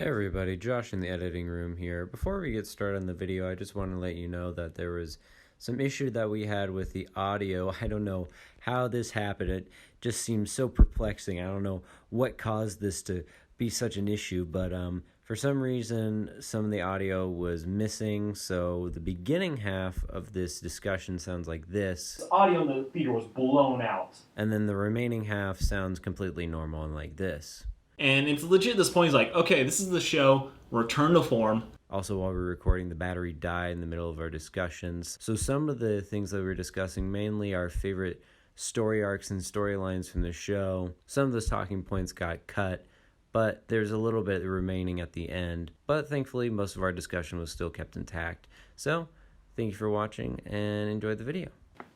Hey everybody, Josh in the editing room here. Before we get started on the video, I just want to let you know that there was some issue that we had with the audio. I don't know how this happened. It just seems so perplexing. I don't know what caused this to be such an issue, but for some reason, some of the audio was missing, so the beginning half of this discussion sounds like this. The audio in the theater was blown out. And then the remaining half sounds completely normal and like this. And it's legit at this point, he's like, okay, this is the show, return to form. Also, while we were recording, the battery died in the middle of our discussions. So some of the things that we were discussing, mainly our favorite story arcs and storylines from the show. Some of those talking points got cut, but there's a little bit remaining at the end. But thankfully, most of our discussion was still kept intact. So, thank you for watching and enjoy the video.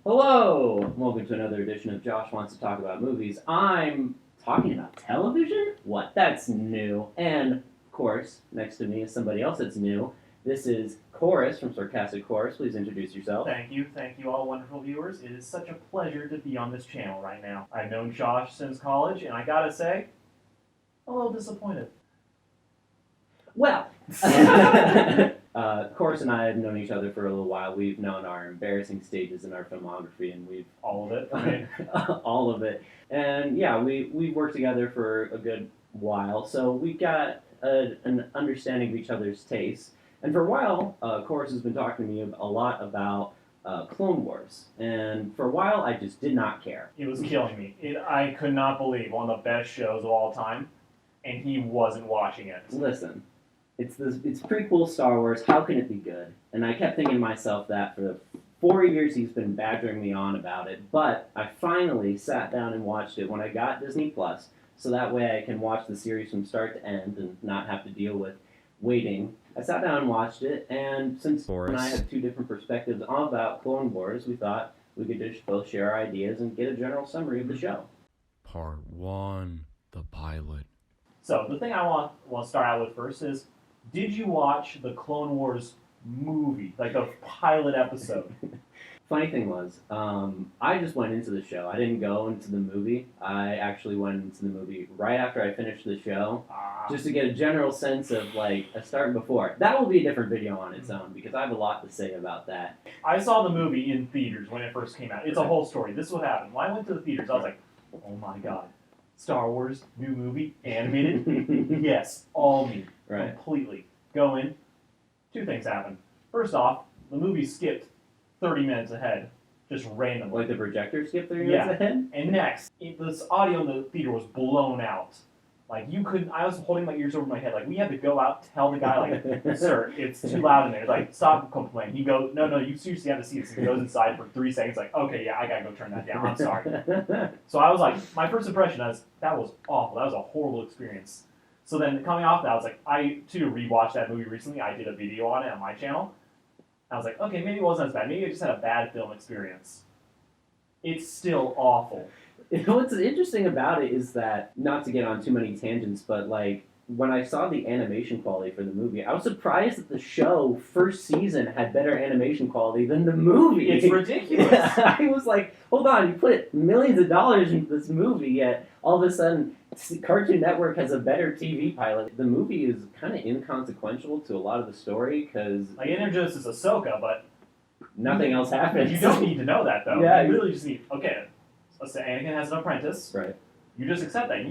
Hello! Welcome to another edition of Josh Wants to Talk About Movies. I'm talking about television? What? That's new. And, of course, next to me is somebody else that's new. This is Chorus from Sarcastic Chorus. Please introduce yourself. Thank you, all wonderful viewers. It is such a pleasure to be on this channel right now. I've known Josh since college, and I gotta say, a little disappointed. Well, Chorus and I have known each other for a little while. We've known our embarrassing stages in our filmography, and we've... All of it? I mean... all of it. And, yeah, we've worked together for a good while, so we've got an understanding of each other's tastes. And for a while, Chorus has been talking to me a lot about Clone Wars. And for a while, I just did not care. It was killing me. I could not believe one of the best shows of all time, and he wasn't watching it. Listen, it's prequel Star Wars. How can it be good? And I kept thinking to myself that for the 4 years he's been badgering me on about it. But I finally sat down and watched it when I got Disney Plus, so that way I can watch the series from start to end and not have to deal with waiting. I sat down and watched it, and since Chorus and I have two different perspectives about Clone Wars, we thought we could just both share our ideas and get a general summary of the show. Part 1, the pilot. So, the thing I want to start out with first is, did you watch the Clone Wars movie, like the pilot episode? Funny thing was, I just went into the show. I didn't go into the movie. I actually went into the movie right after I finished the show, just to get a general sense of, like, a start before. That will be a different video on its own, because I have a lot to say about that. I saw the movie in theaters when it first came out. It's a whole story. This is what happened. When I went to the theaters, I was like, oh my god. Star Wars, new movie, animated? Yes, all me. Right. Completely. Go in. Two things happen. First off, the movie skipped 30 minutes ahead, just randomly. Like the projector skipped 30 minutes ahead? And next, this audio in the theater was blown out. Like, you couldn't, I was holding my ears over my head. Like, we had to go out, tell the guy, like, sir, it's too loud in there. Like, stop complaining. He goes, no, you seriously have to see this. He goes inside for 3 seconds, like, okay, yeah, I gotta go turn that down. I'm sorry. So I was like, my first impression was, that was awful. That was a horrible experience. So then coming off that, I was like, I, too, rewatched that movie recently. I did a video on it on my channel. I was like, okay, maybe it wasn't as bad. Maybe I just had a bad film experience. It's still awful. What's interesting about it is that, not to get on too many tangents, but, like, when I saw the animation quality for the movie, I was surprised that the show, first season, had better animation quality than the movie. It's ridiculous. I was like, hold on, you put millions of dollars into this movie, yet all of a sudden, Cartoon Network has a better TV pilot. The movie is kind of inconsequential to a lot of the story, because... Like, it introduces Ahsoka, but... nothing else happens. You don't need to know that, though. Yeah, you really just need... Okay, let's say Anakin has an apprentice. Right. You just accept that.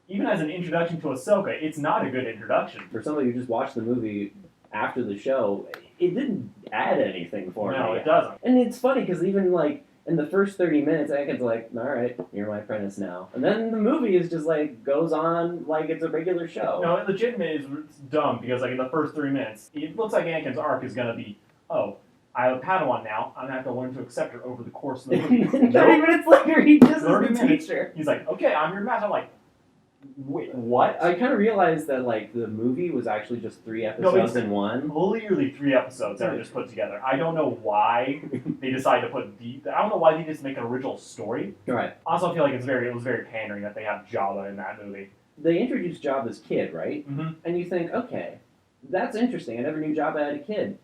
Even as an introduction to Ahsoka, it's not a good introduction. For somebody who just watched the movie after the show, it didn't add anything for me. No, it doesn't. And it's funny, because even, like, in the first 30 minutes, Anakin's like, all right, you're my apprentice now. And then the movie is just, like, goes on like it's a regular show. No, it legitimately is dumb, because, like, in the first 3 minutes, it looks like Anakin's arc is going to be, oh, I have a Padawan now, I'm going to have to learn to accept her over the course of the movie. 30 minutes later, he just is the teacher. He's like, okay, I'm your master. I'm like, wait, what? I kind of realized that, like, the movie was actually just 3 episodes in one. Clearly 3 episodes that are just put together. I don't know why they decided to put I don't know why they just make an original story. Right. I also feel like it was very pandering that they have Jabba in that movie. They introduced Jabba's kid, right? Mm-hmm. And you think, okay, that's interesting. I never knew Jabba had a kid.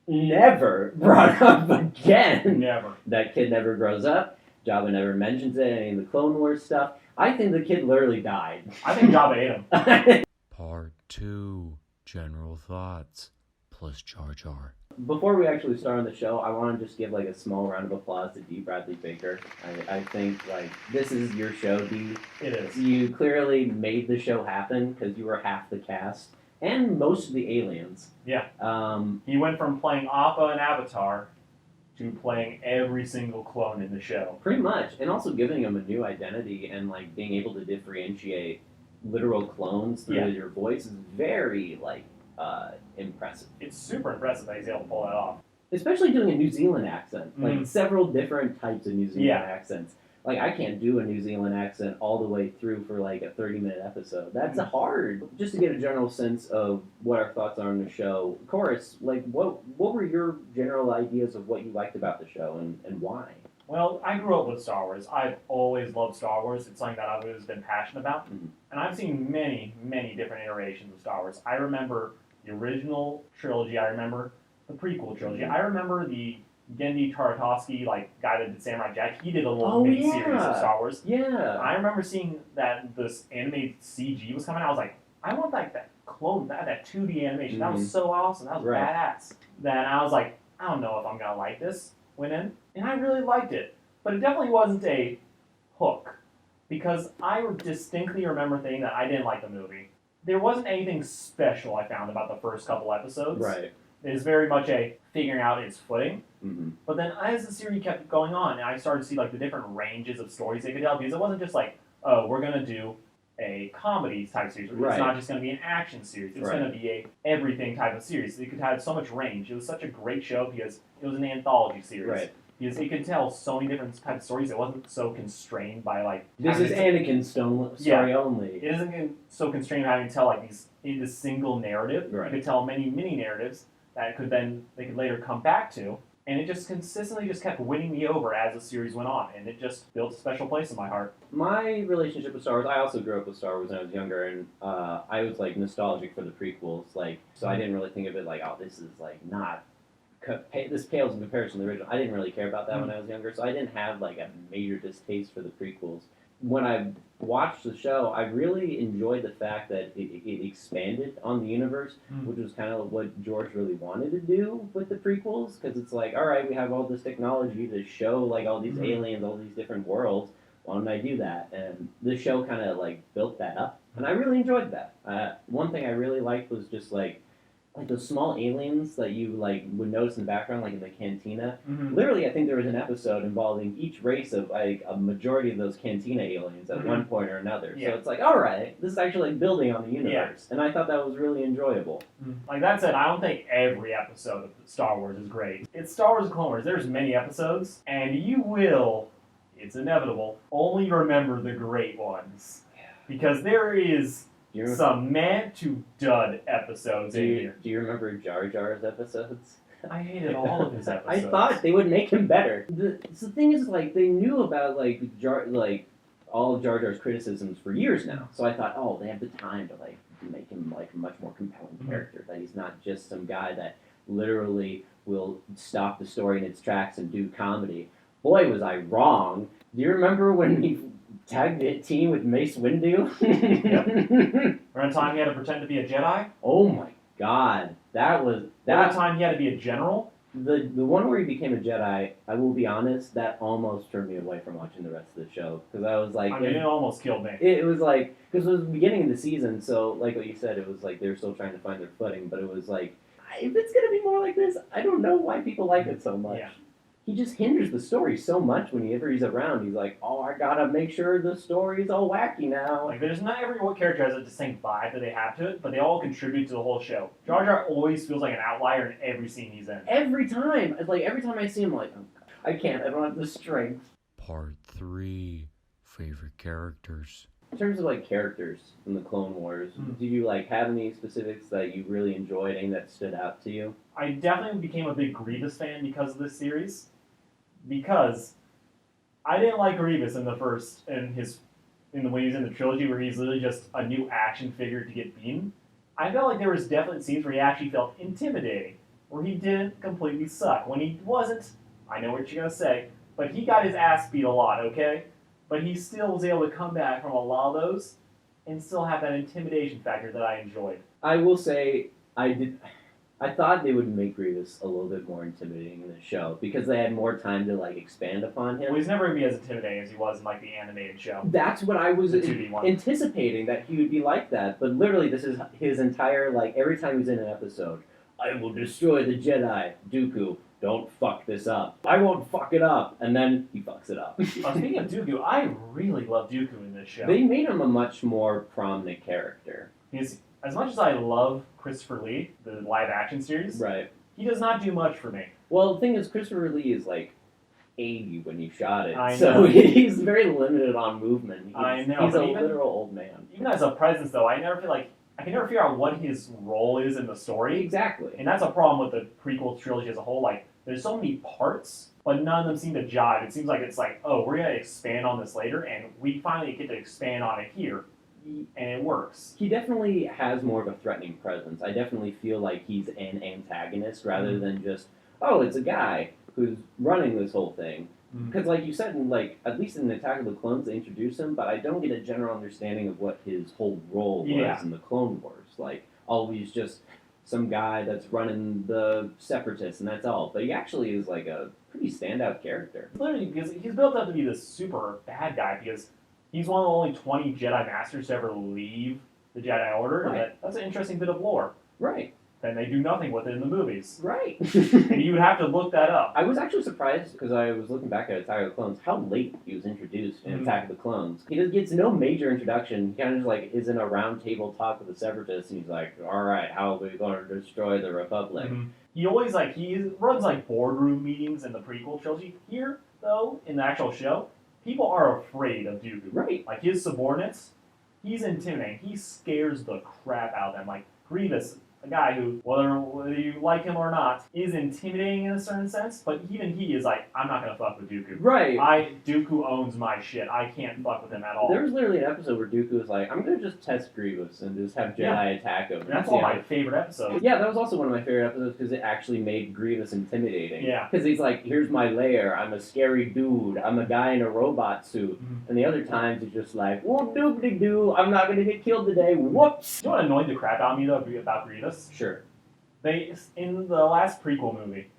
Never brought up again. Never. That kid never grows up. Jabba never mentions it, any of the Clone Wars stuff. I think the kid literally died. I think Jabba ate him. Part 2, General Thoughts, plus Jar Jar. Before we actually start on the show, I want to just give like a small round of applause to D. Bradley Baker. I think like this is your show, D. It is. You clearly made the show happen because you were half the cast and most of the aliens. Yeah. Um, He went from playing Appa and Avatar to playing every single clone in the show. Pretty much, and also giving them a new identity and like being able to differentiate literal clones through your voice is very like impressive. It's super impressive that he's able to pull that off. Especially doing a New Zealand accent, like several different types of New Zealand accents. Like I can't do a New Zealand accent all the way through for like a 30-minute episode. That's hard. Just to get a general sense of what our thoughts are on the show. Chorus, like what were your general ideas of what you liked about the show and why? Well, I grew up with Star Wars. I've always loved Star Wars. It's something that I've always been passionate about. Mm-hmm. And I've seen many, many different iterations of Star Wars. I remember the original trilogy. I remember the prequel trilogy. I remember the Genndy Tartakovsky, like guy that did Samurai Jack. He did a little mini series of Star Wars. Yeah. I remember seeing that this animated CG was coming out. I was like, I want like that clone, that 2D animation. That was so awesome. That was badass. Then I was like, I don't know if I'm gonna like this. Went in, and I really liked it. But it definitely wasn't a hook, because I distinctly remember thinking that I didn't like the movie. There wasn't anything special I found about the first couple episodes. Right. It was very much a figuring out its footing. Mm-hmm. But then as the series kept going on, and I started to see like the different ranges of stories they could tell, because it wasn't just like, oh, we're going to do a comedy type series. It's not just going to be an action series. It's going to be a everything type of series. It could have so much range. It was such a great show because it was an anthology series. Right. Because it could tell so many different types of stories. It wasn't so constrained by like this is Anakin's story only. It isn't so constrained having to tell like these in a single narrative. Right. You could tell many mini narratives that they could later come back to. And it just consistently just kept winning me over as the series went on, and it just built a special place in my heart. My relationship with Star Wars, I also grew up with Star Wars when I was younger, and I was like nostalgic for the prequels, like so I didn't really think of it like, oh, this is like not this pales in comparison to the original. I didn't really care about that when I was younger, so I didn't have like a major distaste for the prequels. When I watched the show, I really enjoyed the fact that it expanded on the universe, which was kind of what George really wanted to do with the prequels, because it's like, all right, we have all this technology to show like all these aliens, all these different worlds. Why don't I do that? And the show kind of like built that up, and I really enjoyed that. One thing I really liked was just like those small aliens that you like would notice in the background, like in the cantina. Literally, I think there was an episode involving each race of like a majority of those cantina aliens at one point or another. So it's like, all right, this is actually like building on the universe, and I thought that was really enjoyable. Like that said, I don't think every episode of Star Wars is great. It's Star Wars and Clone Wars. There's many episodes, and you will, it's inevitable, only remember the great ones, because there is some man to dud episodes in here. Do you remember Jar Jar's episodes? I hated all of his episodes. I thought they would make him better. The thing is, like, they knew about all of Jar Jar's criticisms for years now. So I thought, oh, they have the time to like make him like a much more compelling character. That he's not just some guy that literally will stop the story in its tracks and do comedy. Boy, was I wrong. Do you remember when he tagged the team with Mace Windu? Remember the time he had to pretend to be a Jedi? Oh my God, that was that time he had to be a general. The one where he became a Jedi, I will be honest, that almost turned me away from watching the rest of the show, because I was like, it almost killed me. It was like, because it was the beginning of the season, so like what you said, it was like they were still trying to find their footing, but it was like, if it's gonna be more like this, I don't know why people like it so much. Yeah. He just hinders the story so much whenever he's around. He's like, oh, I gotta make sure the story's all wacky now. Like, there's not every character has a distinct vibe that they have to it, but they all contribute to the whole show. Jar Jar always feels like an outlier in every scene he's in. Every time. It's like, every time I see him, I'm like, oh, God, I can't. I don't have the strength. Part 3, favorite characters. In terms of, like, characters in the Clone Wars, do you, like, have any specifics that you really enjoyed, anything that stood out to you? I definitely became a big Grievous fan because of this series. Because I didn't like Grievous in the when he was in the trilogy, where he's literally just a new action figure to get beaten. I felt like there was definitely scenes where he actually felt intimidating, where he didn't completely suck. When he wasn't, I know what you're gonna say, but he got his ass beat a lot, okay? But he still was able to come back from a lot of those and still have that intimidation factor that I enjoyed. I will say, I thought they would make Grievous a little bit more intimidating in the show because they had more time to like expand upon him. Well, he's never going to be as intimidating as he was in like the animated show. That's what I was The 2D one. anticipating, that he would be like that. But literally, this is his entire, like, every time he's in an episode, I will destroy the Jedi. Dooku, don't fuck this up. I won't fuck it up. And then he fucks it up. Speaking of Dooku, I really love Dooku in this show. They made him a much more prominent character. As much as I love Christopher Lee, the live action series, Right. he does not do much for me. Well, the thing is, Christopher Lee is like 80 when you shot it. I So know. he's very limited on movement. I know, He's but a even- literal old man. Even as a presence, though, I can never figure out what his role is in the story. Exactly. And that's a problem with the prequel trilogy as a whole. Like, there's so many parts, but none of them seem to jive. It seems like it's like, oh, we're going to expand on this later, and we finally get to expand on it here. And it works. He definitely has more of a threatening presence. I definitely feel like he's an antagonist rather than just, oh, it's a guy who's running this whole thing. Because, like you said, at least in Attack of the Clones, they introduce him, but I don't get a general understanding of what his whole role was in the Clone Wars. Like, he's just some guy that's running the Separatists, and that's all. But he actually is, like, a pretty standout character. Literally, because he's built up to be this super bad guy, because he's one of the only 20 Jedi Masters to ever leave the Jedi Order. Right. And that's an interesting bit of lore. Right. And they do nothing with it in the movies. Right. And you would have to look that up. I was actually surprised, because I was looking back at Attack of the Clones, how late he was introduced in Attack of the Clones. He gets no major introduction. He kind of just, like, is in a round table talk with the Separatists, and he's like, alright, how are we going to destroy the Republic? He always, he runs, boardroom meetings in the prequel trilogy. Here, though, in the actual show, people are afraid of Dooku. Right. Like, his subordinates, he's intimidating. He scares the crap out of them. Like, Grievous, a guy who, whether you like him or not, is intimidating in a certain sense, but even he is like, I'm not going to fuck with Dooku. Right. Dooku owns my shit. I can't fuck with him at all. There was literally an episode where Dooku was like, I'm going to just test Grievous and just have Jedi attack him. And that's one of my favorite episodes. Yeah, that was also one of my favorite episodes because it actually made Grievous intimidating. Yeah. Because he's like, here's my lair. I'm a scary dude. I'm a guy in a robot suit. And the other times he's just like, whoop doop doo. I'm not going to get killed today. Whoops. You know what annoyed the crap out of me, though, about Grievous? Sure. They, in the last prequel movie,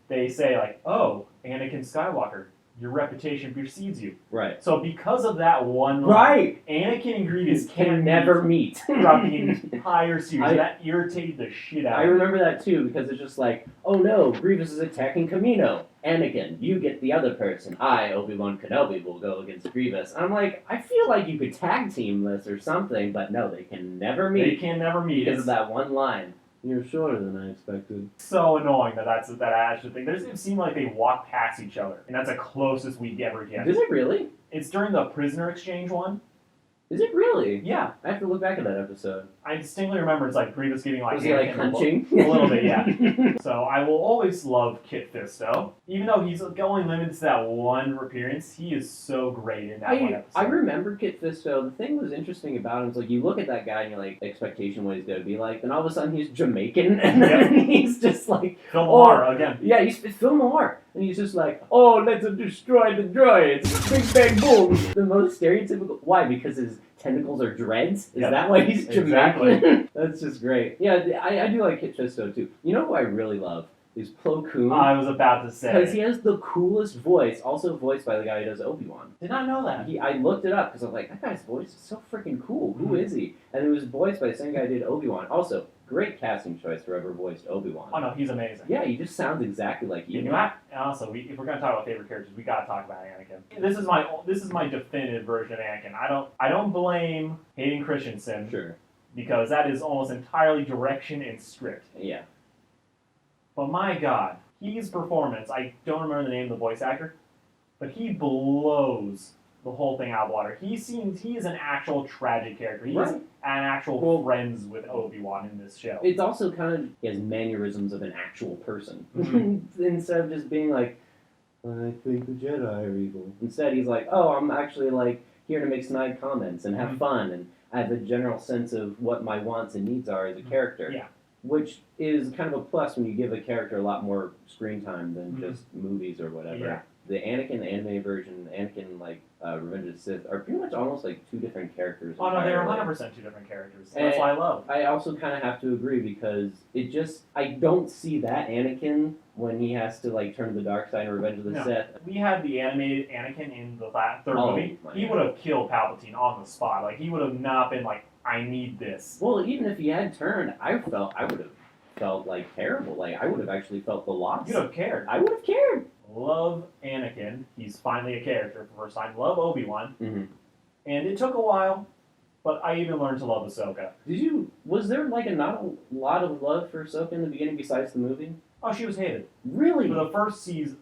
they say, like, oh, Anakin Skywalker, your reputation precedes you. Right. So because of that one line, Right. Anakin and Grievous Can never meet. throughout the entire series. And that irritated the shit out I of me. remember that too because it's just like, oh no, Grievous is attacking Kamino. Anakin, you get the other person. I, Obi-Wan Kenobi, will go against Grievous. And I'm like, I feel like you could tag team this or something, but no, they can never meet. They can never meet. Because of that one line. You're shorter than I expected. So annoying that that actual thing. It seemed like they walk past each other, and that's the closest we ever get. Is it really? It's during the prisoner exchange one. Is it really? Yeah. I have to look back at that episode. I distinctly remember it's like Grievous getting like... Was he like hunching? A little bit, yeah. So I will always love Kit Fisto. Even though he's only limited to that one appearance, he is so great in that one episode. I remember Kit Fisto. The thing was interesting about him is like you look at that guy and you're like, expectation what he's going to be like. Then all of a sudden he's Jamaican and then he's just like... Phil Noir, again. Yeah, he's Phil Noir. And he's just like, oh, let's destroy the droids. Big bang boom. The most stereotypical... Why? Because his tentacles are dreads? Is that why he's Jamaican? Exactly. That's just great. Yeah, I do like Kit Fisto too. You know who I really love? Is Plo Koon. I was about to say. Because he has the coolest voice, also voiced by the guy who does Obi-Wan. Did not know that. I looked it up because I'm like, that guy's voice is so freaking cool. Who is he? And it was voiced by the same guy who did Obi-Wan. Also, great casting choice for whoever voiced Obi-Wan. Oh no, he's amazing. Yeah, he just sounds exactly like you. And also, if we're gonna talk about favorite characters, we gotta talk about Anakin. This is my definitive version of Anakin. I don't blame Hayden Christensen. Sure. Because that is almost entirely direction and script. Yeah. But my God, his performance, I don't remember the name of the voice actor, but he blows the whole thing out of water. He is an actual tragic character. He's an actual friends with Obi-Wan in this show. It's also kind of, he has mannerisms of an actual person. Instead of just being like, I think the Jedi are evil. Instead, he's like, oh, I'm actually like here to make snide comments and have fun, and I have a general sense of what my wants and needs are as a character. Yeah. Which is kind of a plus when you give a character a lot more screen time than just movies or whatever. Yeah. The Anakin, the anime version, Anakin, like, Revenge of the Sith are pretty much almost like two different characters. Oh no, they're entirely. 100% two different characters. That's why I love. I also kind of have to agree because I don't see that Anakin when he has to like turn to the dark side in Revenge of the Sith. We had the animated Anakin in the third Oh, movie. my He God. would have killed Palpatine on the spot. Like he would have not been like, I need this. Well, even if he had turned, I would have felt like terrible. Like I would have actually felt the loss. You'd have cared. I would have cared. Love Anakin. He's finally a character for the first time. Love Obi-Wan. Mm-hmm. And it took a while, but I even learned to love Ahsoka. Was there like not a lot of love for Ahsoka in the beginning besides the movie? Oh, she was hated. Really? For the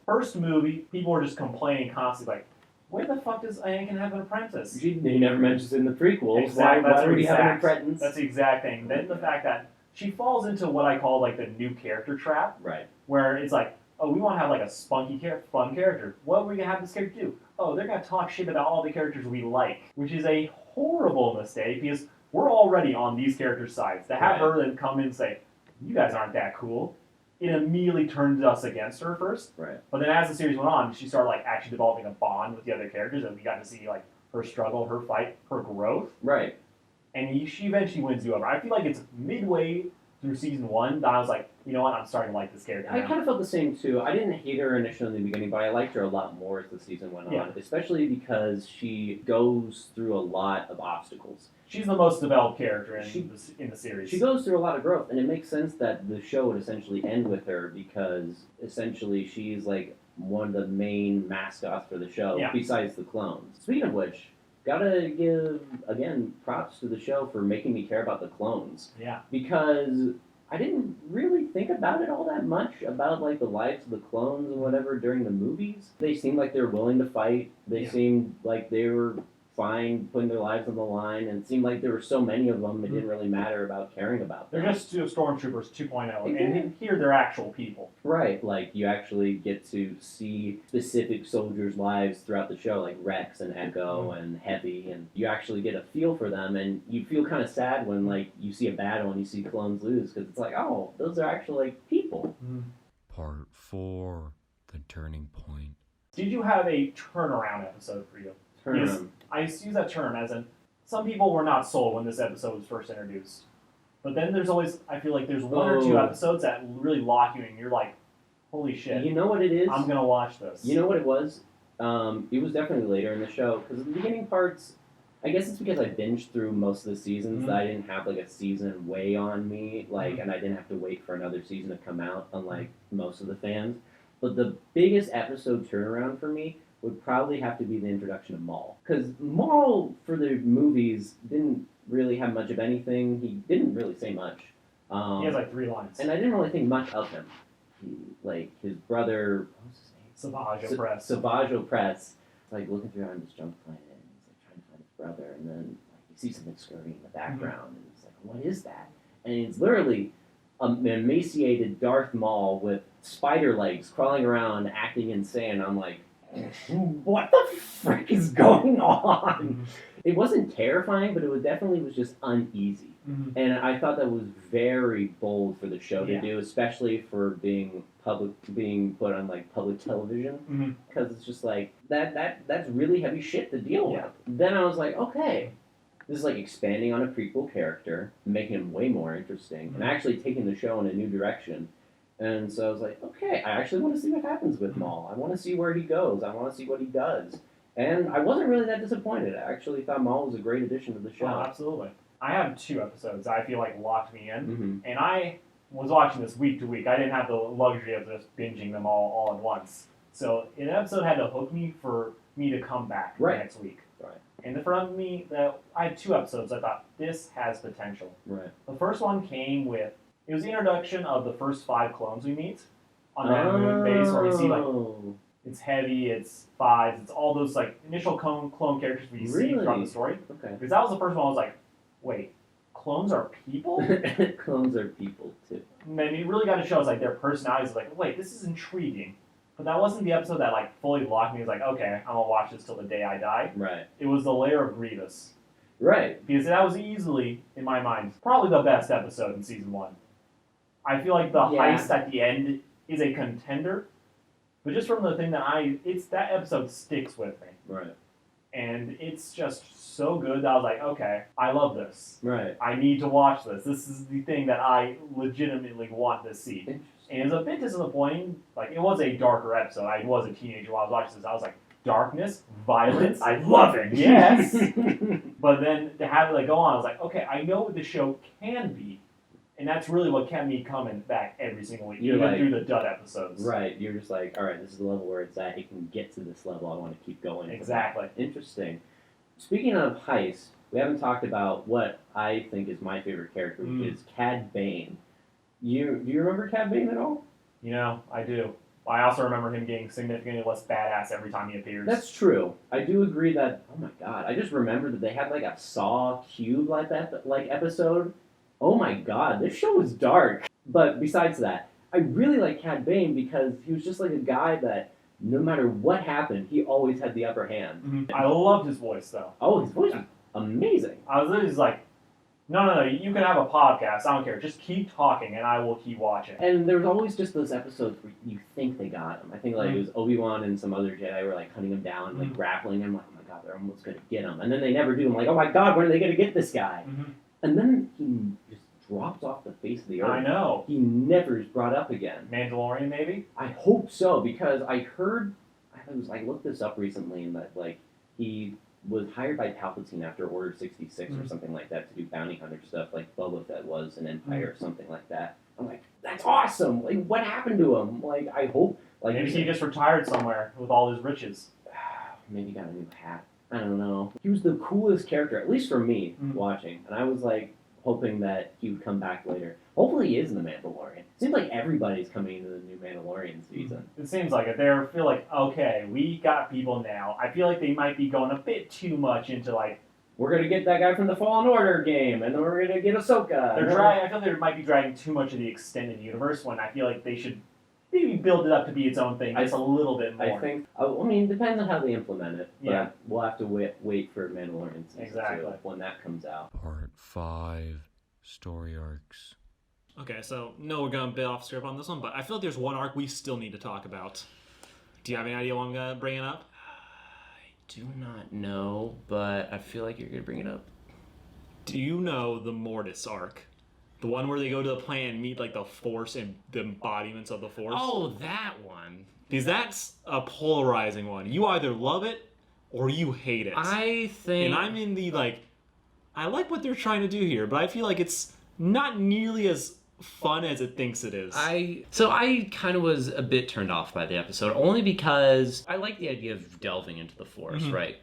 first movie, people were just complaining constantly, like, where the fuck does Anakin have an apprentice? He never mentions it in the prequels. Exactly. Why would he have an apprentice? That's the exact thing. Then the fact that she falls into what I call like the new character trap, Right. where it's like, oh, we want to have like a spunky, fun character. What are we gonna have this character do? Oh, they're gonna talk shit about all the characters we like, which is a horrible mistake because we're already on these characters' sides. To have her then come in and say, you guys aren't that cool, it immediately turned us against her first. Right. But then as the series went on, she started like actually developing a bond with the other characters, and we got to see like her struggle, her fight, her growth. Right. And she eventually wins you over. I feel like it's midway through season 1 that I was like, you know what, I'm starting to like this character I now. kind of felt the same too. I didn't hate her initially in the beginning, but I liked her a lot more as the season went on, especially because she goes through a lot of obstacles. She's the most developed character in the series. She goes through a lot of growth, and it makes sense that the show would essentially end with her because essentially she's like one of the main mascots for the show, besides the clones. Speaking of which, gotta give, again, props to the show for making me care about the clones. Yeah. Because I didn't really think about it all that much, about like the lives of the clones and whatever during the movies. They seemed like they were willing to fight. They seemed like they were fine putting their lives on the line, and it seemed like there were so many of them, it didn't really matter about caring about them. They're just Stormtroopers 2.0, and here they're actual people. Right, like you actually get to see specific soldiers' lives throughout the show, like Rex and Echo and Heavy, and you actually get a feel for them, and you feel kind of sad when like you see a battle and you see clones lose, because it's like, oh, those are actually like people. Part 4, the turning point. Did you have a turnaround episode for you? I use that term as in, some people were not sold when this episode was first introduced. But then there's always, I feel like there's one or two episodes that really lock you in. You're like, holy shit. You know what it is? I'm going to watch this. You know what it was? It was definitely later in the show, because the beginning parts, I guess it's because I binged through most of the seasons that I didn't have like a season weigh on me, like, and I didn't have to wait for another season to come out, unlike most of the fans. But the biggest episode turnaround for me would probably have to be the introduction of Maul. Because Maul, for the movies, didn't really have much of anything. He didn't really say much. He has like 3 lines. And I didn't really think much of him. Like, his brother, what was his name? Savage Opress. Savage Opress. Like, looking through on this junk planet, and he's like trying to find his brother, and then like you see something scurrying in the background, and it's like, what is that? And it's literally an emaciated Darth Maul with spider legs crawling around, acting insane. I'm like, what the frick is going on? It wasn't terrifying, but it definitely was just uneasy. And I thought that was very bold for the show to do, especially for being put on like public television, because it's just like that's really heavy shit to deal with. Then I was like, okay, this is like expanding on a prequel character, making him way more interesting, and actually taking the show in a new direction. And so I was like, okay, I actually want to see what happens with Maul. I want to see where he goes. I want to see what he does. And I wasn't really that disappointed. I actually thought Maul was a great addition to the show. Oh, absolutely. I have 2 episodes I feel like locked me in. And I was watching this week to week. I didn't have the luxury of just binging them all at once. So an episode had to hook me for me to come back next week. Right. And for me, I had 2 episodes. I thought, this has potential. Right. The first one came with, it was the introduction of the first 5 clones we meet on that moon base, where we see like, it's Heavy, it's Fives, it's all those like initial clone characters we see throughout the story. Okay. Because that was the first one I was like, wait, clones are people? Clones are people too. And then you really got to show us like their personalities. Like, wait, this is intriguing. But that wasn't the episode that like fully locked me. It was like, okay, I'm gonna watch this till the day I die. Right. It was the lair of Grievous. Right. Because that was easily, in my mind, probably the best episode in season 1. I feel like the heist at the end is a contender, but just from the thing that that episode sticks with me. Right. And it's just so good that I was like, okay, I love this. Right. I need to watch this. This is the thing that I legitimately want to see. And it was a bit disappointing. Like, it was a darker episode. I was a teenager while I was watching this. I was like, darkness, violence, I love it, yes! But then to have it like go on, I was like, okay, I know what the show can be. And that's really what kept me coming back every single week, You're even like, through the dud episodes. Right. You're just like, all right, this is the level where it's at. It can get to this level. I want to keep going. Exactly. Interesting. Speaking of heist, we haven't talked about what I think is my favorite character, which is Cad Bane. Do you remember Cad Bane at all? You know, I do. I also remember him getting significantly less badass every time he appears. That's true. I do agree that. Oh my god! I just remembered that they had like a Saw Cube like episode. Oh my god, this show was dark. But besides that, I really like Cad Bane because he was just like a guy that no matter what happened, he always had the upper hand. Mm-hmm. I loved his voice though. Oh, his voice was amazing. I was literally just like, no, you can have a podcast. I don't care. Just keep talking, and I will keep watching. And there was always just those episodes where you think they got him. I think like it was Obi-Wan and some other Jedi were like hunting him down, like grappling him. Like, oh my god, they're almost gonna get him. And then they never do. I'm like, oh my god, when are they gonna get this guy? Mm-hmm. And then he just drops off the face of the earth. I know. He never is brought up again. Mandalorian, maybe? I hope so, because I heard, I looked this up recently, and that like he was hired by Palpatine after Order 66 or something like that to do bounty hunter stuff, like Boba Fett was in Empire or something like that. I'm like, that's awesome! Like, what happened to him? Like, I hope, like Maybe he just retired somewhere with all his riches. maybe got a new hat. I don't know. He was the coolest character, at least for me, watching, and I was like hoping that he would come back later. Hopefully he is in The Mandalorian. It seems like everybody's coming into the new Mandalorian season. It seems like it. They feel like, okay, we got people now. I feel like they might be going a bit too much into like, we're going to get that guy from the Fallen Order game, and then we're going to get Ahsoka. I feel they might be dragging too much of the extended universe when I feel like they should maybe build it up to be its own thing just a little bit more. I think, I mean, it depends on how they implement it. But yeah. We'll have to wait for Mandalorian season 2 when that comes out. Part 5, Story Arcs. Okay, so no, we're going to bit off script on this one, but I feel like there's one arc we still need to talk about. Do you have any idea what I'm going to bring up? I do not know, but I feel like you're going to bring it up. Do you know the Mortis arc? The one where they go to the planet and meet like the Force and the embodiments of the Force? Oh, that one. Because that's a polarizing one. You either love it or you hate it. I think... And I'm in the I like what they're trying to do here, but I feel like it's not nearly as fun as it thinks it is. So I kind of was a bit turned off by the episode, only because I like the idea of delving into the Force, right?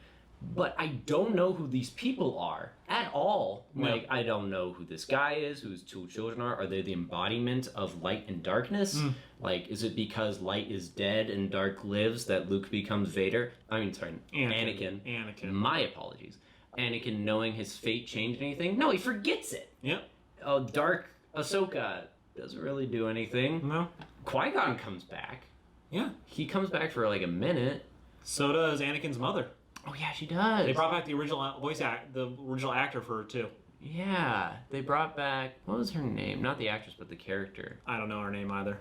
But I don't know who these people are at all. Like, I don't know who this guy is, who his two children are. Are they the embodiment of light and darkness? Like, is it because light is dead and dark lives that Luke becomes Vader? I mean, sorry, Anakin. My apologies. Anakin knowing his fate changed anything? No, he forgets it. Yep. Oh, Dark Ahsoka doesn't really do anything. No. Qui-Gon comes back. Yeah. He comes back for like a minute. So does Anakin's mother. Oh yeah, she does. They brought back the original the original actor for her too. Yeah, they brought back, what was her name? Not the actress, but the character. I don't know her name either.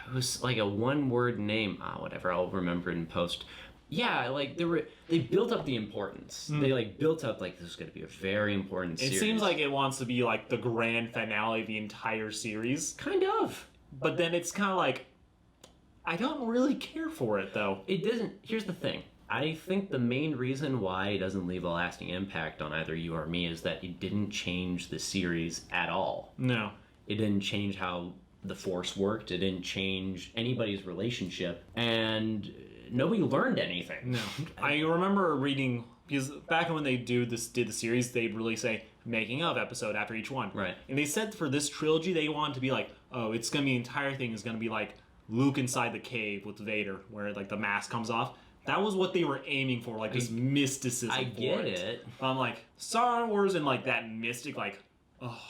It was like a one-word name. Whatever, I'll remember it in post. Yeah, like they built up the importance. They like built up like this is going to be a very important series. It seems like it wants to be like the grand finale of the entire series. Kind of. But then it's kind of like, I don't really care for it though. It doesn't, here's the thing. I think the main reason why it doesn't leave a lasting impact on either you or me is that it didn't change the series at all. No. It didn't change how the Force worked. It didn't change anybody's relationship. And nobody learned anything. No. I remember reading, because back when they did the series, they'd really say making of episode after each one. Right. And they said for this trilogy, they wanted to be like, oh, it's going to be the entire thing is going to be like Luke inside the cave with Vader, where like the mask comes off. That was what they were aiming for, like this mysticism. I get it. I'm like, Star Wars and like that mystic, like, oh,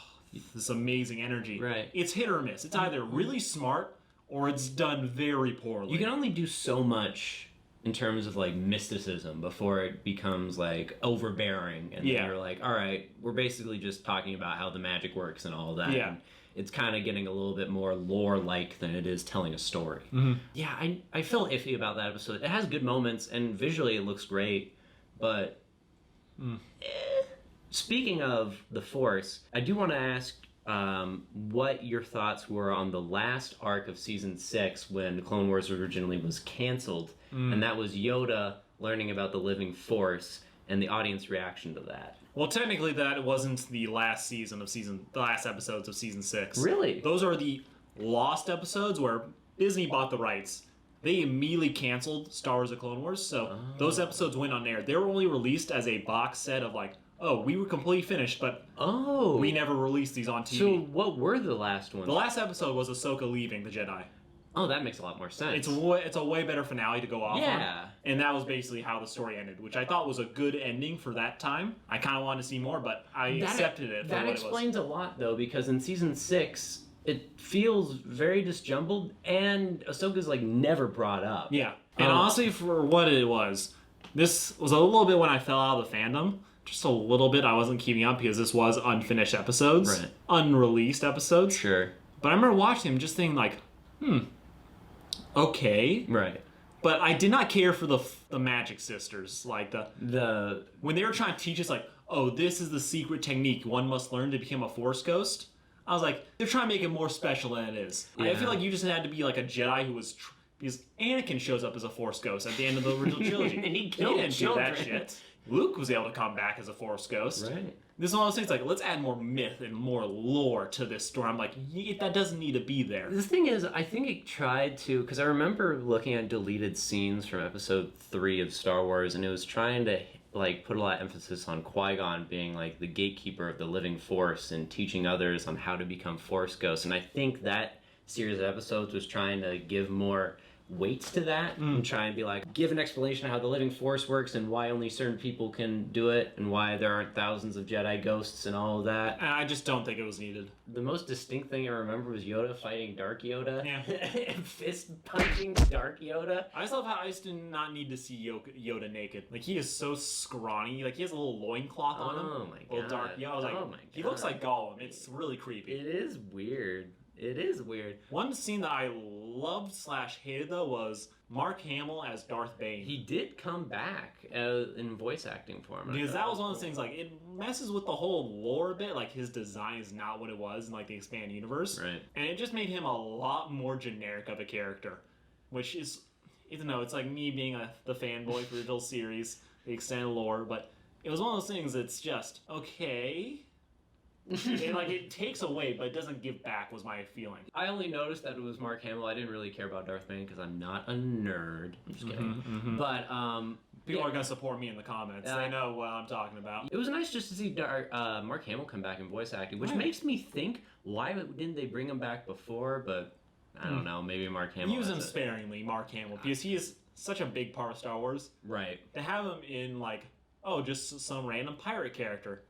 this amazing energy. Right. It's hit or miss. It's either really smart or it's done very poorly. You can only do so much in terms of like mysticism before it becomes like overbearing. And then you're like, all right, we're basically just talking about how the magic works and all that. Yeah. And it's kind of getting a little bit more lore-like than it is telling a story. Yeah, I felt iffy about that episode. It has good moments, and visually it looks great, But speaking of the Force, I do want to ask what your thoughts were on the last arc of season 6 when Clone Wars originally was canceled, and that was Yoda learning about the living Force and the audience reaction to that. Well, technically, that wasn't the last episodes of season 6. Really? Those are the lost episodes where Disney bought the rights. They immediately canceled Star Wars: The Clone Wars, so those episodes went on air. They were only released as a box set of like, oh, we were completely finished, but we never released these on TV. So what were the last ones? The last episode was Ahsoka leaving the Jedi. Oh, that makes a lot more sense. It's a way better finale to go off Yeah. on. And that was basically how the story ended, which I thought was a good ending for that time. I kind of wanted to see more, but I accepted it for That what it was. explains a lot, though, because in season 6, it feels very disjumbled, and Ahsoka's, like, never brought up. Yeah. And honestly, for what it was, this was a little bit when I fell out of the fandom. Just a little bit. I wasn't keeping up because this was unfinished episodes. Right. Unreleased episodes. Sure. But I remember watching them just thinking like, okay. Right. But I did not care for the Magic Sisters. Like The when they were trying to teach us like, oh, this is the secret technique one must learn to become a Force ghost. I was like, they're trying to make it more special than it is. I Yeah. feel like you just had to be like a Jedi who was... because Anakin shows up as a Force ghost at the end of the original trilogy. And he killed didn't children. do that shit. Luke was able to come back as a Force ghost. Right. This is one of those things like, let's add more myth and more lore to this story. I'm like, that doesn't need to be there. The thing is, I think it tried to, because I remember looking at deleted scenes from episode 3 of Star Wars, and it was trying to like put a lot of emphasis on Qui-Gon being like the gatekeeper of the living Force and teaching others on how to become Force ghosts. And I think that series of episodes was trying to give more weight to that and try and be like, give an explanation of how the living Force works and why only certain people can do it and why there aren't thousands of Jedi ghosts and all of that. And I just don't think it was needed. The most distinct thing I remember was Yoda fighting Dark Yoda. Yeah. Fist punching Dark Yoda. I just love how I just did not need to see Yoda naked. Like, he is so scrawny. Like, he has a little loincloth on him. Oh my god. Little dark Yoda. I was like, oh my god. he looks like Gollum. It's really creepy. It is weird. It is weird. One scene that I loved / hated, though, was Mark Hamill as Darth Bane. He did come back in voice acting for him. Because that was one of those things, like, it messes with the whole lore a bit. Like, his design is not what it was in, like, the expanded universe. Right. And it just made him a lot more generic of a character. Which is, even though it's like me being the fanboy for the original series, the extended lore, but it was one of those things that's just, okay... it takes away, but it doesn't give back, was my feeling. I only noticed that it was Mark Hamill. I didn't really care about Darth Bane because I'm not a nerd. I'm just kidding. But People are going to support me in the comments. They know what I'm talking about. it was nice just to see Mark Hamill come back in voice acting, which makes me think, why didn't they bring him back before? But I don't know. Maybe Mark Hamill. Use him sparingly, Mark Hamill, because he is such a big part of Star Wars. Right. To have him in, like, just some random pirate character.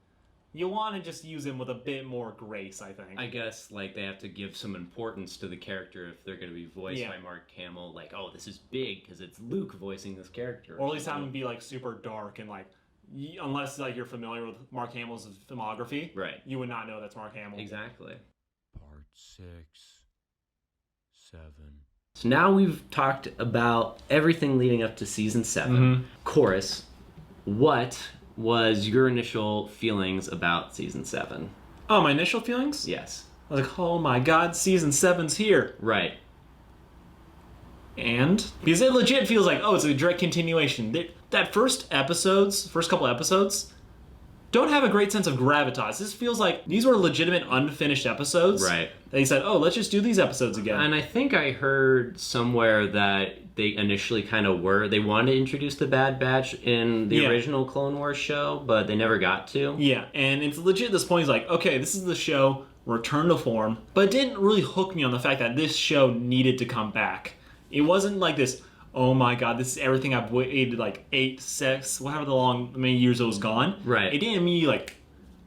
You want to just use him with a bit more grace, I think. I guess, like, they have to give some importance to the character if they're going to be voiced by Mark Hamill. Like, oh, this is big because it's Luke voicing this character. Or at least have him be, like, super dark and, like, unless, like, you're familiar with Mark Hamill's filmography, right? You would not know that's Mark Hamill. Exactly. Part 6, 7. So now we've talked about everything leading up to season 7. Chorus, what was your initial feelings about season 7? Oh, my initial feelings? Yes. I was like, oh my god, season 7's here. Right. And? Because it legit feels like, oh, it's a direct continuation. That first couple episodes, don't have a great sense of gravitas. This feels like these were legitimate unfinished episodes. Right. They said, oh, let's just do these episodes again. And I think I heard somewhere that they initially kind of they wanted to introduce the Bad Batch in the original Clone Wars show, but they never got to. Yeah, and it's legit at this point. It's like, okay, this is the show, return to form, but it didn't really hook me on the fact that this show needed to come back. It wasn't like this, oh my god, this is everything I've waited like 8, 6, many years it was gone. Right. It didn't mean like,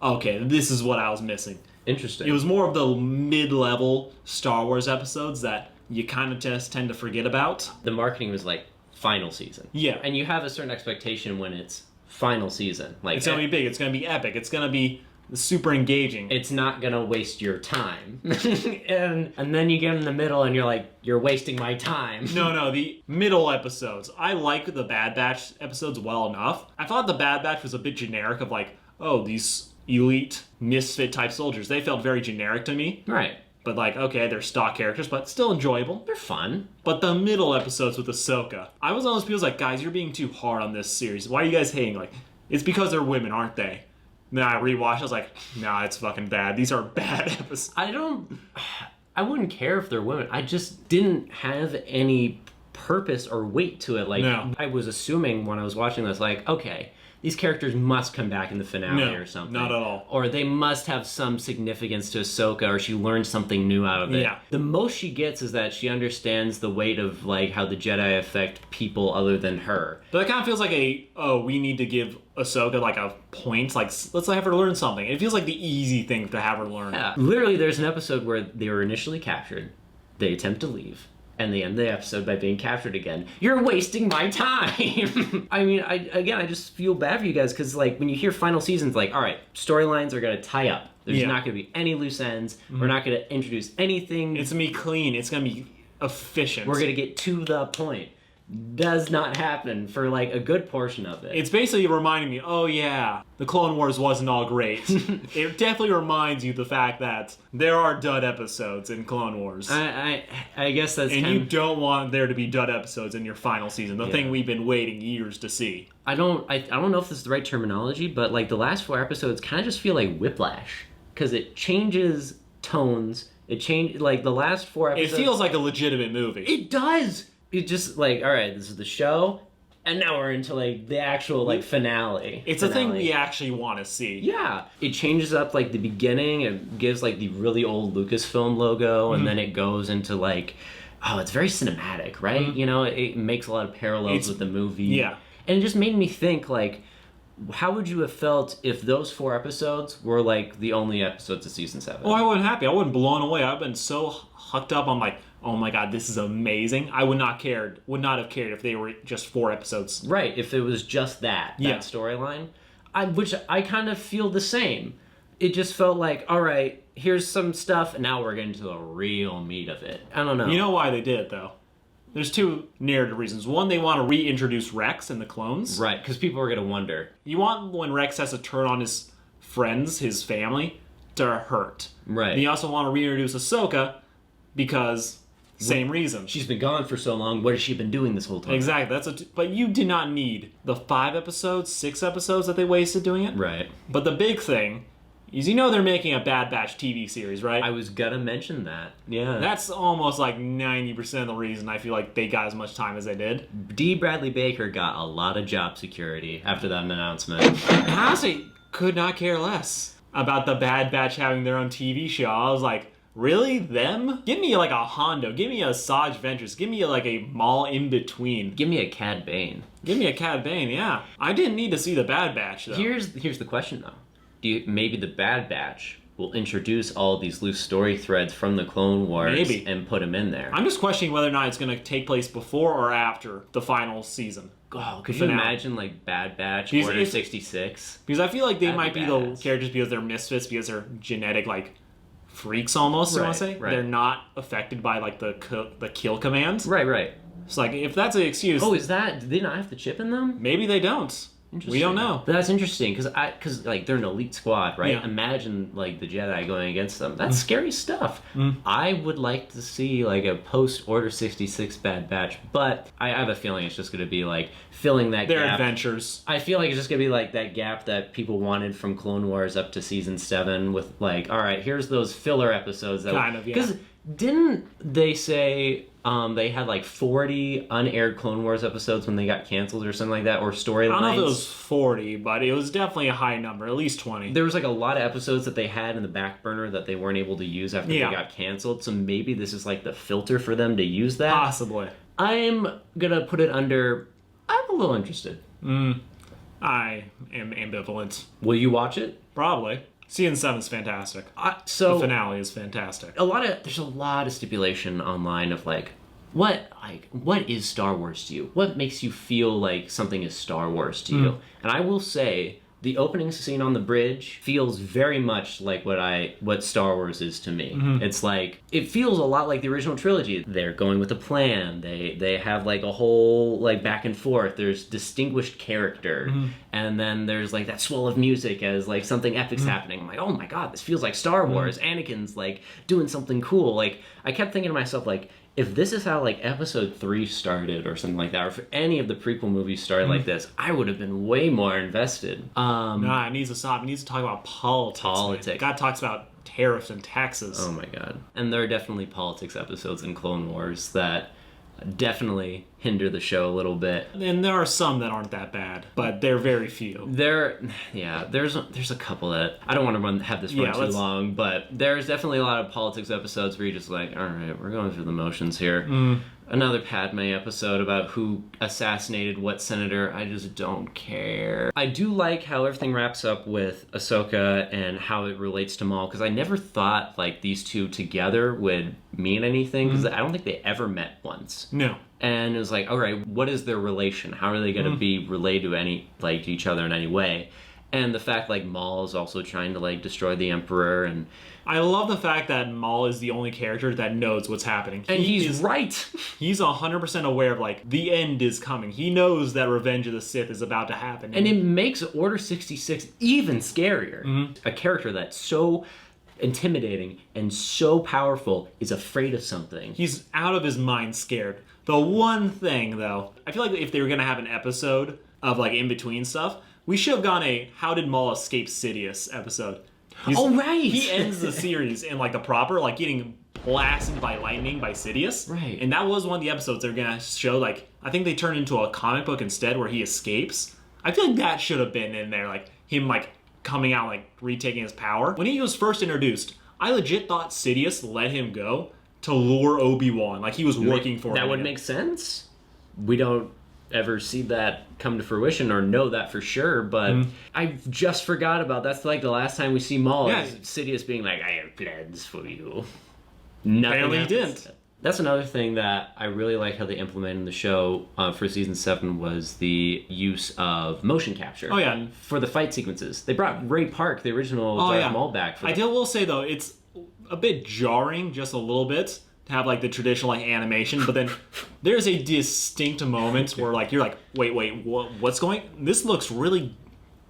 okay, this is what I was missing. Interesting. It was more of the mid-level Star Wars episodes that you kind of just tend to forget about. The marketing was like final season. Yeah. And you have a certain expectation when it's final season. Like it's going to be big. It's going to be epic. It's going to be super engaging. It's not gonna waste your time. and then you get in the middle and you're like, you're wasting my time. No, the middle episodes. I like the Bad Batch episodes well enough. I thought the Bad Batch was a bit generic of like, oh, these elite misfit type soldiers. They felt very generic to me. Right. But like, okay, they're stock characters, but still enjoyable. They're fun. But the middle episodes with Ahsoka, I was one of those people like, guys, you're being too hard on this series. Why are you guys hating? Like, it's because they're women, aren't they? And then I rewatched, I was like, nah, it's fucking bad. These are bad episodes. I wouldn't care if they're women. I just didn't have any purpose or weight to it. Like, No. I was assuming when I was watching this, like, okay, these characters must come back in the finale No, or something. not at all. Or they must have some significance to Ahsoka, or she learned something new out of it. Yeah. The most she gets is that she understands the weight of, like, how the Jedi affect people other than her. But it kind of feels like we need to give Ahsoka like a point. Like, let's have her learn something. It feels like the easy thing to have her learn. Yeah. Literally, there's an episode where they were initially captured, they attempt to leave, and they end the episode by being captured again. You're wasting my time! I mean, I just feel bad for you guys, because, like, when you hear final seasons, like, all right, storylines are going to tie up. There's Yeah. not going to be any loose ends. We're not going to introduce anything. It's going to be clean. It's going to be efficient. We're going to get to the point. Does not happen for, like, a good portion of it. It's basically reminding me, oh yeah, the Clone Wars wasn't all great. It definitely reminds you the fact that there are dud episodes in Clone Wars. I guess that's and kind you of... don't want there to be dud episodes in your final season, the Yeah. thing we've been waiting years to see. I don't know if this is the right terminology, but, like, the last 4 episodes kind of just feel like whiplash, because it changes tones. Like, the last 4 episodes... It feels like a legitimate movie. It does! It just, like, all right, this is the show, and now we're into, like, the actual, like, finale. It's a thing we actually want to see. Yeah. It changes up, like, the beginning. It gives, like, the really old Lucasfilm logo, and then it goes into, like, oh, it's very cinematic, right? You know, it makes a lot of parallels with the movie. Yeah. And it just made me think, like, how would you have felt if those 4 episodes were, like, the only episodes of season 7? Oh, I wasn't happy. I wasn't blown away. I've been so hooked up on, like, oh my god, this is amazing. I would not have cared if they were just 4 episodes. Right, if it was just that storyline. Which I kind of feel the same. It just felt like, all right, here's some stuff, and now we're getting to the real meat of it. I don't know. You know why they did it, though? There's 2 narrative reasons. One, they want to reintroduce Rex and the clones. Right, because people are going to wonder. You want when Rex has to turn on his friends, his family, to hurt. Right. And you also want to reintroduce Ahsoka because same reason. She's been gone for so long. What has she been doing this whole time? Exactly. But you did not need the 5 episodes, 6 episodes that they wasted doing it. Right. But the big thing is, you know they're making a Bad Batch TV series, right? I was gonna mention that. Yeah. That's almost like 90% of the reason I feel like they got as much time as they did. D. Bradley Baker got a lot of job security after that announcement. And honestly, could not care less about the Bad Batch having their own TV show. I was like, really? Them? Give me like a Hondo. Give me a Saj Ventures. Give me like a Maul in between. Give me a Cad Bane. Give me a Cad Bane, yeah. I didn't need to see the Bad Batch, though. Here's the question, though. Maybe the Bad Batch will introduce all these loose story threads from the Clone Wars Maybe. and put them in there. I'm just questioning whether or not it's going to take place before or after the final season. Oh, could you Finale. imagine, like, Bad Batch, Because Order if- 66? Because I feel like they That'd might be be the badass. characters because they're misfits, because they're genetic, like, freaks almost, I want to Right, say. right. They're not affected by, like, the kill commands. Right. It's like, if that's an excuse, Oh, is that... Do they not have the chip in them? maybe they don't. We don't know. But that's interesting, because like, they're an elite squad, right? Yeah. Imagine, like, the Jedi going against them. That's scary stuff. Mm. I would like to see, like, a post-Order 66 Bad Batch, but I have a feeling it's just going to be, like, filling that Their gap. adventures. I feel like it's just going to be, like, that gap that people wanted from Clone Wars up to Season 7 with, like, all right, here's those filler episodes. Kind of, yeah. Because didn't they say... they had like 40 unaired Clone Wars episodes when they got canceled or something like that, or storylines. I don't know if it was 40, but it was definitely a high number, at least 20. There was like a lot of episodes that they had in the back burner that they weren't able to use after Yeah. they got canceled. So maybe this is like the filter for them to use that. Possibly. I'm gonna put it under. I'm a little interested. I am ambivalent. Will you watch it? Probably. Season 7's fantastic. So The finale is fantastic. there's a lot of stipulation online of like what is Star Wars to you? What makes you feel like something is Star Wars to you? And I will say The opening scene on the bridge feels very much like what Star Wars is to me. It's like, it feels a lot like the original trilogy. They're going with a plan. They have like a whole like back and forth. There's distinguished character, and then there's like that swell of music as like something epic's happening. I'm like, oh my god, this feels like Star Wars. Anakin's like doing something cool. Like, I kept thinking to myself, like, if this is how like episode 3 started or something like that, or if any of the prequel movies started like this, I would have been way more invested. Nah, it needs to stop. It needs to talk about politics. Man. God talks about tariffs and taxes. Oh my god. And there are definitely politics episodes in Clone Wars that definitely hinder the show a little bit. And there are some that aren't that bad, but they're very few. There's a couple that I don't want to have this run too long, but there's definitely a lot of politics episodes where you're just like, all right, we're going through the motions here. Another Padme episode about who assassinated what senator. I just don't care. I do like how everything wraps up with Ahsoka and how it relates to Maul, because I never thought like these two together would mean anything, because I don't think they ever met once. No. And it was like, all right, what is their relation? How are they going to be related to each other in any way? And the fact like Maul is also trying to like destroy the Emperor, and I love the fact that Maul is the only character that knows what's happening. And he's right. He's 100% aware of like the end is coming. He knows that Revenge of the Sith is about to happen. And it makes Order 66 even scarier. A character that's so intimidating and so powerful is afraid of something. He's out of his mind scared. The one thing though, I feel like if they were going to have an episode of like in between stuff, we should have gone a How Did Maul Escape Sidious episode. Right! He ends the series in like the proper, like getting blasted by lightning by Sidious. Right. And that was one of the episodes they're going to show, like, I think they turned into a comic book instead where he escapes. I feel like that should have been in there, like him like coming out, like retaking his power. When he was first introduced, I legit thought Sidious let him go to lure Obi-Wan, like he was working for him. That would make sense. We don't ever see that come to fruition or know that for sure, but I just forgot about that's like the last time we see Maul. Yeah. Sidious being like, I have plans for you. Nothing Apparently he happens. didn't. That's another thing that I really like how they implemented in the show for season 7 was the use of motion capture. Oh yeah. For the fight sequences. They brought Ray Park, the original Darth Maul, back. I will say though, it's a bit jarring, just a little bit, to have like the traditional like animation, but then there's a distinct moment where like you're like, wait, what's going? This looks really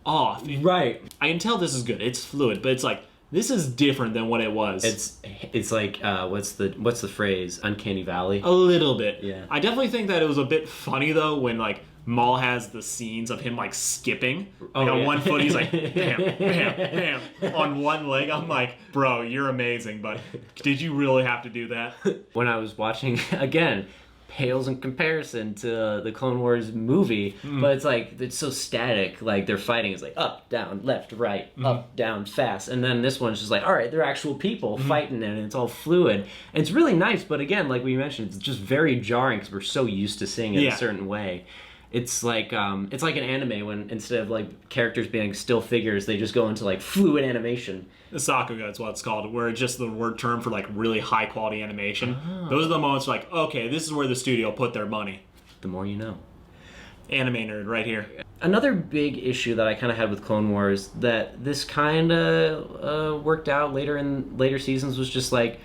off. Right. I can tell this is good. It's fluid, but it's like this is different than what it was. It's like what's the phrase? Uncanny Valley. A little bit. Yeah. I definitely think that it was a bit funny though when like Maul has the scenes of him like skipping. Like on one foot he's like bam, bam, bam. On one leg I'm like, bro, you're amazing, but did you really have to do that? When I was watching again, pales in comparison to the Clone Wars movie, but it's like it's so static. Like they're fighting, it's like up, down, left, right, up, down, fast, and then this one's just like, all right, they're actual people fighting, and it's all fluid. And it's really nice, but again, like we mentioned, it's just very jarring because we're so used to seeing it a certain way. It's like an anime when instead of like characters being still figures, they just go into like fluid animation. The Sakuga is what it's called, where it's just the word term for like really high quality animation. Those are the moments like, okay, this is where the studio put their money. The more you know. Anime nerd right here. Another big issue that I kind of had with Clone Wars that this kind of worked out later seasons was just like,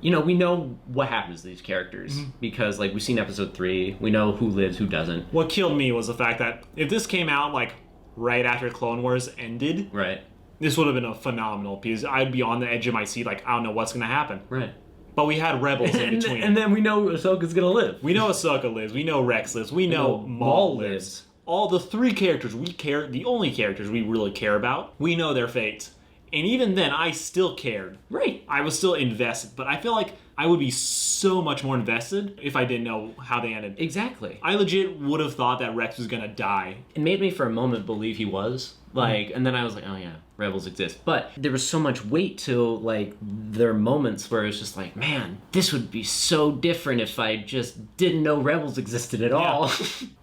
you know, we know what happens to these characters because, like, we've seen episode 3. We know who lives, who doesn't. What killed me was the fact that if this came out, like, right after Clone Wars ended, right, this would have been a phenomenal because I'd be on the edge of my seat, like, I don't know what's going to happen. Right. But we had Rebels in between. And then we know Ahsoka's going to live. We know Ahsoka lives. We know Rex lives. We know Maul lives. All the 3 characters we care, the only characters we really care about, we know their fates. And even then, I still cared. Right. I was still invested, but I feel like I would be so much more invested if I didn't know how they ended. Exactly. I legit would have thought that Rex was gonna die. It made me for a moment believe he was. Like, and then I was like, oh yeah, Rebels exist. But there was so much weight to, like, their moments where it's just like, man, this would be so different if I just didn't know Rebels existed at all.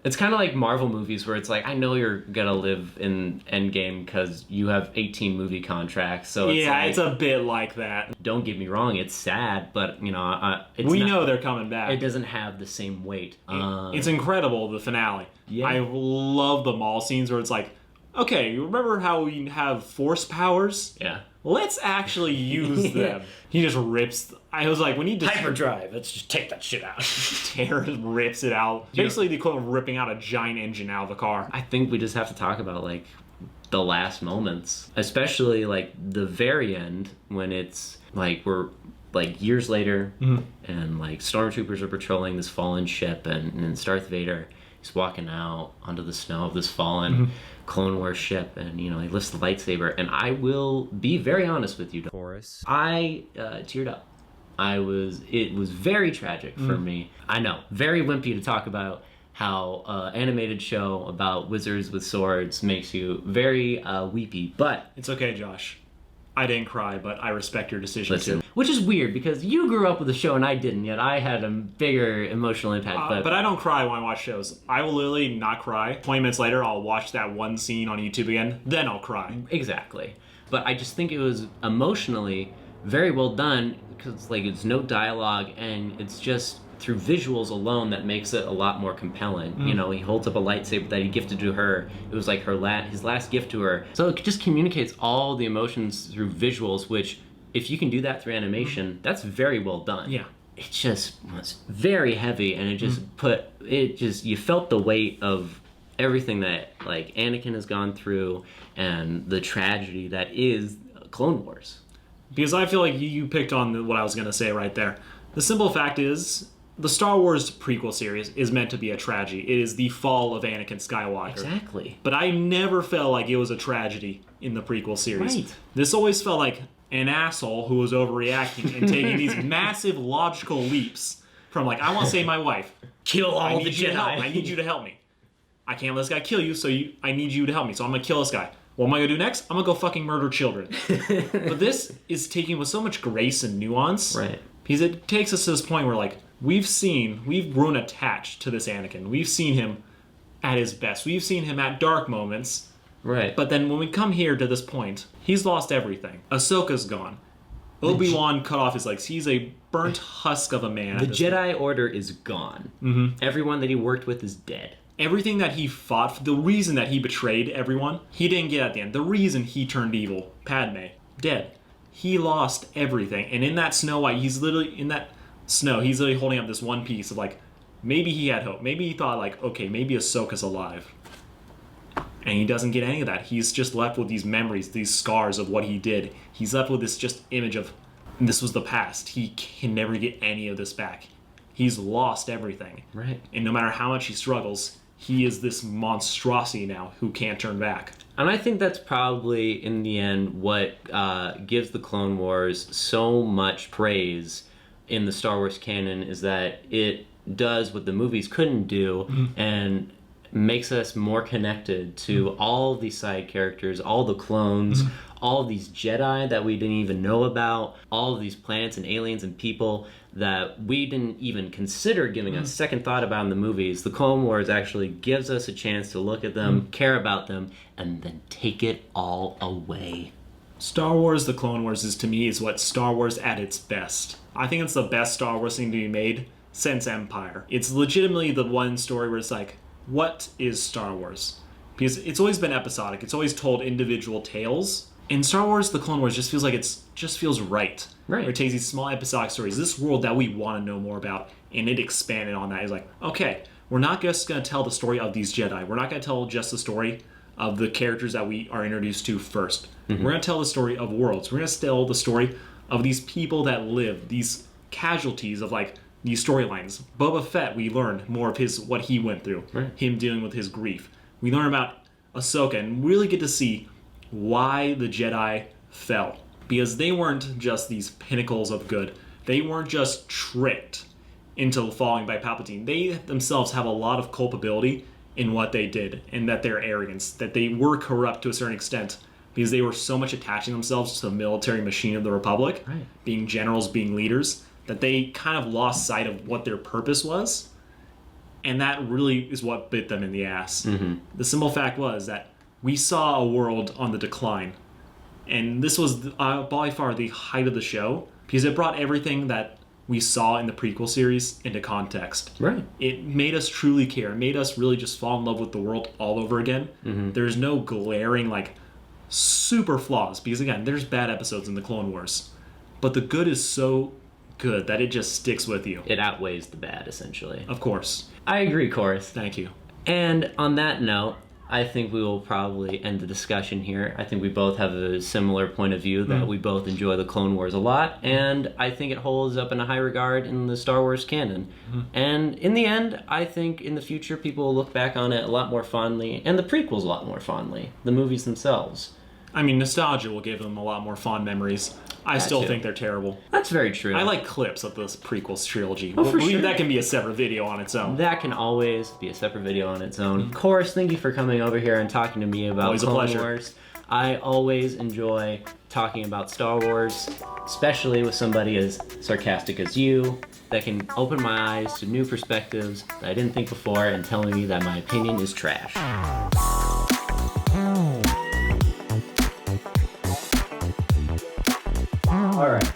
It's kind of like Marvel movies where it's like, I know you're gonna live in Endgame because you have 18 movie contracts, so it's like, it's a bit like that. Don't get me wrong, it's sad, but, you know, we know they're coming back. It doesn't have the same weight. It's incredible, the finale. Yeah. I love the Maul scenes where it's like, okay, you remember how we have force powers? Yeah. Let's actually use them. He just rips. I was like, when he just Hyperdrive. Let's just take that shit out. tears, rips it out. Basically, the equivalent of ripping out a giant engine out of the car. I think we just have to talk about like the last moments, especially like the very end when it's like we're like years later, and like stormtroopers are patrolling this fallen ship, and it's Darth Vader. He's walking out onto the snow of this fallen Clone Wars ship, and he lifts the lightsaber. And I will be very honest with you, Chorus. I teared up. It was very tragic for me. I know, very wimpy to talk about how animated show about wizards with swords makes you very weepy, but It's okay, Josh. I didn't cry, but I respect your decision listen, too. which is weird because you grew up with the show and I didn't, yet I had a bigger emotional impact. But I don't cry when I watch shows. I will literally not cry. 20 minutes later, I'll watch that one scene on YouTube again. Then I'll cry. Exactly. But I just think it was emotionally very well done because like it's no dialogue and it's just through visuals alone that makes it a lot more compelling. He holds up a lightsaber that he gifted to her. It was like his last gift to her. So it just communicates all the emotions through visuals, which if you can do that through animation, that's very well done. Yeah. It just was very heavy, and it just you felt the weight of everything that like Anakin has gone through and the tragedy that is Clone Wars. Because I feel like you picked on what I was going to say right there. The simple fact is, the Star Wars prequel series is meant to be a tragedy. It is the fall of Anakin Skywalker. Exactly. But I never felt like it was a tragedy in the prequel series. Right. This always felt like an asshole who was overreacting and taking these massive logical leaps from like, I want to save my wife. Kill all I the need you to help me. Jedi. I need you to help me. I can't let this guy kill you, so I need you to help me. So I'm going to kill this guy. What am I going to do next? I'm going to go fucking murder children. But this is taken with so much grace and nuance. Right. Because it takes us to this point where, like, we've grown attached to this Anakin. We've seen him at his best. We've seen him at dark moments. Right. But then when we come here to this point, he's lost everything. Ahsoka's gone. Obi-Wan cut off his legs. He's a burnt husk of a man. The Jedi Order is gone. Everyone that he worked with is dead. Everything that he fought, the reason that he betrayed everyone, he didn't get at the end. The reason he turned evil, Padme, dead. He lost everything. And in that Snow White, he's literally holding up this one piece of like, maybe he had hope. Maybe he thought like, okay, maybe Ahsoka's alive. And he doesn't get any of that. He's just left with these memories, these scars of what he did. He's left with this just image of, this was the past. He can never get any of this back. He's lost everything. Right. And no matter how much he struggles, he is this monstrosity now who can't turn back. And I think that's probably, in the end, what gives the Clone Wars so much praise in the Star Wars canon, is that it does what the movies couldn't do, and makes us more connected to all these side characters, all the clones, all of these Jedi that we didn't even know about, all of these planets and aliens and people that we didn't even consider giving a second thought about in the movies. The Clone Wars actually gives us a chance to look at them, care about them, and then take it all away. Star Wars The Clone Wars is, to me, is what Star Wars at its best. I think it's the best Star Wars thing to be made since Empire. It's legitimately the one story where it's like, what is Star Wars? Because it's always been episodic. It's always told individual tales. In Star Wars, The Clone Wars just feels like just feels right. Right. Where it takes these small episodic stories, this world that we want to know more about, and it expanded on that. It's like, okay, we're not just going to tell the story of these Jedi. We're not going to tell just the story of the characters that we are introduced to first. We're going to tell the story of worlds. We're going to tell the story of these people that live, these casualties of like these storylines. Boba Fett, we learned more of what he went through, him dealing with his grief. We learn about Ahsoka and really get to see why the Jedi fell. Because they weren't just these pinnacles of good. They weren't just tricked into falling by Palpatine. They themselves have a lot of culpability in what they did, and that their arrogance, that they were corrupt to a certain extent, because they were so much attaching themselves to the military machine of the Republic, being generals, being leaders, that they kind of lost sight of what their purpose was. And that really is what bit them in the ass. The simple fact was that we saw a world on the decline. And this was by far the height of the show, because it brought everything that we saw in the prequel series into context. Right. It made us truly care. It made us really just fall in love with the world all over again. There's no glaring, like, super flaws. Because, again, there's bad episodes in the Clone Wars. But the good is so good that it just sticks with you. It outweighs the bad, essentially. Of course. I agree, Chorus. Thank you. And on that note, I think we will probably end the discussion here. I think we both have a similar point of view that we both enjoy the Clone Wars a lot, and I think it holds up in a high regard in the Star Wars canon. And in the end, I think in the future people will look back on it a lot more fondly, and the prequels a lot more fondly, the movies themselves. I mean, nostalgia will give them a lot more fond memories. I still too. think they're terrible. That's very true. I like clips of this prequels trilogy. Oh, for Believe sure. that can be a separate video on its own. That can always be a separate video on its own. Of course, thank you for coming over here and talking to me about Always a Clone pleasure. Wars. I always enjoy talking about Star Wars, especially with somebody as sarcastic as you, that can open my eyes to new perspectives that I didn't think before and telling me that my opinion is trash. Alright.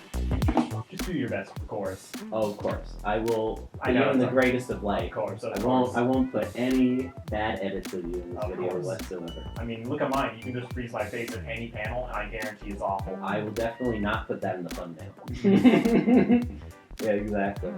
Just do your best, of course. Oh, of course. I will I put know, you in the it's greatest of light. Of course. I won't put any bad edits of you in this Of video course. whatsoever. I mean, look at mine. You can just freeze my face at any panel, and I guarantee it's awful. I will definitely not put that in the thumbnail. Yeah, exactly.